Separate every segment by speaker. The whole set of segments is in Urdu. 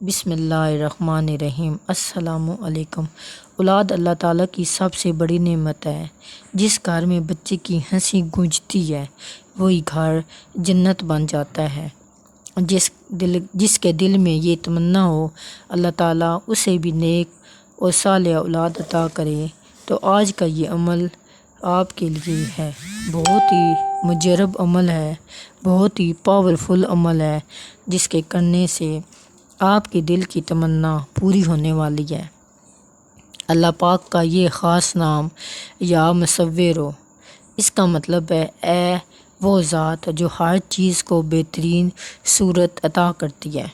Speaker 1: بسم اللہ الرحمن الرحیم۔ السلام علیکم۔ اولاد اللہ تعالیٰ کی سب سے بڑی نعمت ہے۔ جس گھر میں بچے کی ہنسی گونجتی ہے وہی گھر جنت بن جاتا ہے۔ جس کے دل میں یہ تمنا ہو اللہ تعالیٰ اسے بھی نیک اور صالح اولاد عطا کرے۔ تو آج کا یہ عمل آپ کے لیے ہے۔ بہت ہی مجرب عمل ہے، بہت ہی پاورفل عمل ہے، جس کے کرنے سے آپ کے دل کی تمنا پوری ہونے والی ہے۔ اللہ پاک کا یہ خاص نام یا مصور، اس کا مطلب ہے اے وہ ذات جو ہر چیز کو بہترین صورت عطا کرتی ہے۔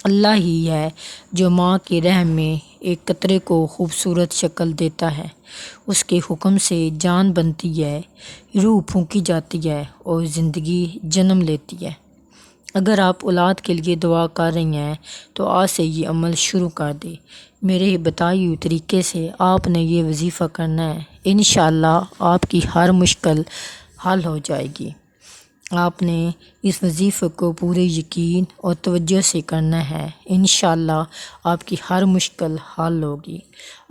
Speaker 1: اللہ ہی ہے جو ماں کے رحم میں ایک قطرے کو خوبصورت شکل دیتا ہے، اس کے حکم سے جان بنتی ہے، روح پھونکی جاتی ہے اور زندگی جنم لیتی ہے۔ اگر آپ اولاد کے لیے دعا کر رہی ہیں تو آج سے یہ عمل شروع کر دیں۔ میرے بتائی ہوئی طریقے سے آپ نے یہ وظیفہ کرنا ہے، انشاءاللہ آپ کی ہر مشکل حل ہو جائے گی۔ آپ نے اس وظیفے کو پورے یقین اور توجہ سے کرنا ہے، انشاءاللہ آپ کی ہر مشکل حل ہوگی۔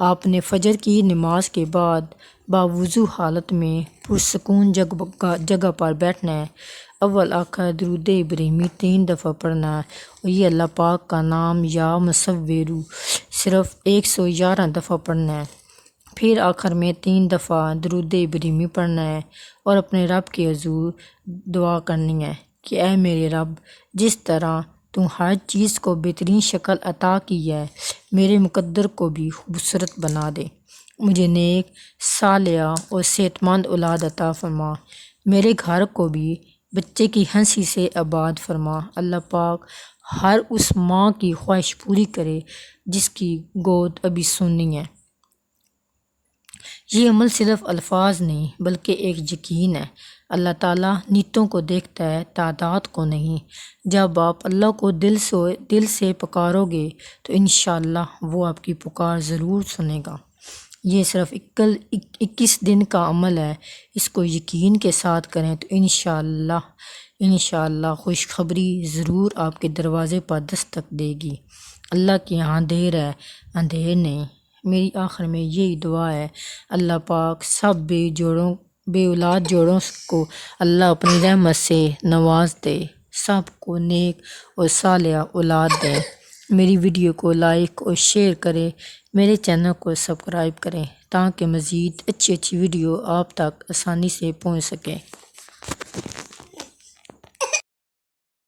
Speaker 1: آپ نے فجر کی نماز کے بعد باوضو حالت میں پرسکون جگہ پر بیٹھنا ہے۔ اول آخر درود ابراہیمی 3 دفعہ پڑھنا ہے اور یہ اللہ پاک کا نام یا مصور صرف 111 دفعہ پڑھنا ہے۔ پھر آخر میں 3 دفعہ درود ابراہیمی پڑھنا ہے اور اپنے رب کے حضور دعا کرنی ہے کہ اے میرے رب، جس طرح تو ہر چیز کو بہترین شکل عطا کی ہے، میرے مقدر کو بھی خوبصورت بنا دے۔ مجھے نیک، صالحہ اور صحت مند اولاد عطا فرما۔ میرے گھر کو بھی بچے کی ہنسی سے آباد فرما۔ اللہ پاک ہر اس ماں کی خواہش پوری کرے جس کی گود ابھی سونی ہے۔ یہ عمل صرف الفاظ نہیں بلکہ ایک یقین ہے۔ اللہ تعالیٰ نیتوں کو دیکھتا ہے، تعداد کو نہیں۔ جب آپ اللہ کو دل سے پکارو گے تو انشاءاللہ وہ آپ کی پکار ضرور سنے گا۔ یہ صرف 21 دن کا عمل ہے، اس کو یقین کے ساتھ کریں تو انشاءاللہ خوشخبری ضرور آپ کے دروازے پر دستک دے گی۔ اللہ کے یہاں دیر ہے، اندھیر نہیں۔ میری آخر میں یہی دعا ہے، اللہ پاک سب بے اولاد جوڑوں کو اللہ اپنی رحمت سے نواز دے، سب کو نیک اور صالح اولاد دے۔ میری ویڈیو کو لائک اور شیئر کریں، میرے چینل کو سبسکرائب کریں تاکہ مزید اچھی ویڈیو آپ تک آسانی سے پہنچ سکے۔